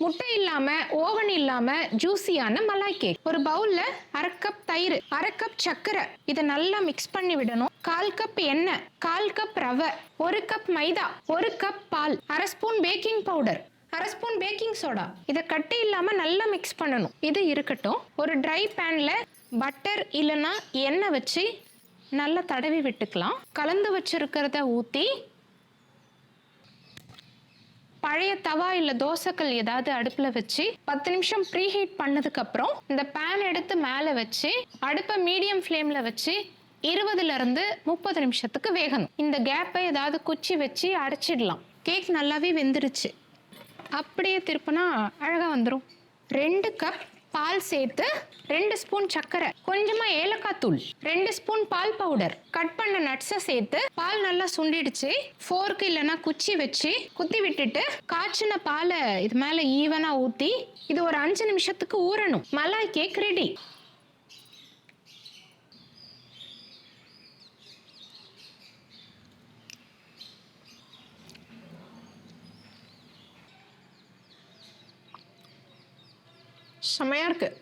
முட்டை இல்லாம ஓவன் இல்லாம ஜூசியான மலாய் கேக். ஒரு பவுல்ல 1/2 கப் தயிர், 1/2 கப் சர்க்கரை, இதை நல்லா மிக்ஸ் பண்ணி விடணும். 1/4 கப் எண்ணெய், 1/4 கப் ரவை, 1 கப் மைதா, 1 கப் பால், 1/2 spoon baking powder, 1/2 spoon baking soda. இதை கட்டி இல்லாம நல்லா மிக்ஸ் பண்ணணும். இது இருக்கட்டும். ஒரு ட்ரை பேன்ல பட்டர் இல்லைன்னா எண்ணெய் வச்சு நல்லா தடவி விட்டுக்கலாம். கலந்து வச்சிருக்கிறத ஊற்றி பழைய தவா இல்லை தோசைக்கல் ஏதாவது அடுப்பில் வச்சு 10 நிமிஷம் ப்ரீ ஹீட் பண்ணதுக்கப்புறம் இந்த பேன் எடுத்து மேலே வச்சு அடுப்பை மீடியம் ஃப்ளேமில் வச்சு 20லேருந்து 30 நிமிஷத்துக்கு வேகணும். இந்த கேப்பை ஏதாவது குச்சி வச்சு அடைச்சிடலாம். கேக் நல்லாவே வெந்துருச்சு. அப்படியே திருப்பினா அழகாக வந்துடும். 2 கப் பால் சேர்த்து 2 ஸ்பூன் சர்க்கரை, கொஞ்சமா ஏலக்காய் தூள், 2 ஸ்பூன் பால் பவுடர், கட் பண்ண நட்ஸை சேர்த்து பால் நல்லா சுண்டிடுச்சு. ஃபோர்க்கு இல்லைன்னா குச்சி வச்சு குத்தி விட்டுட்டு காய்ச்சின பாலை இது மேலே ஈவனாக ஊற்றி இது ஒரு 5 நிமிஷத்துக்கு ஊறணும். Malai cake ready. செமையாக இருக்குது.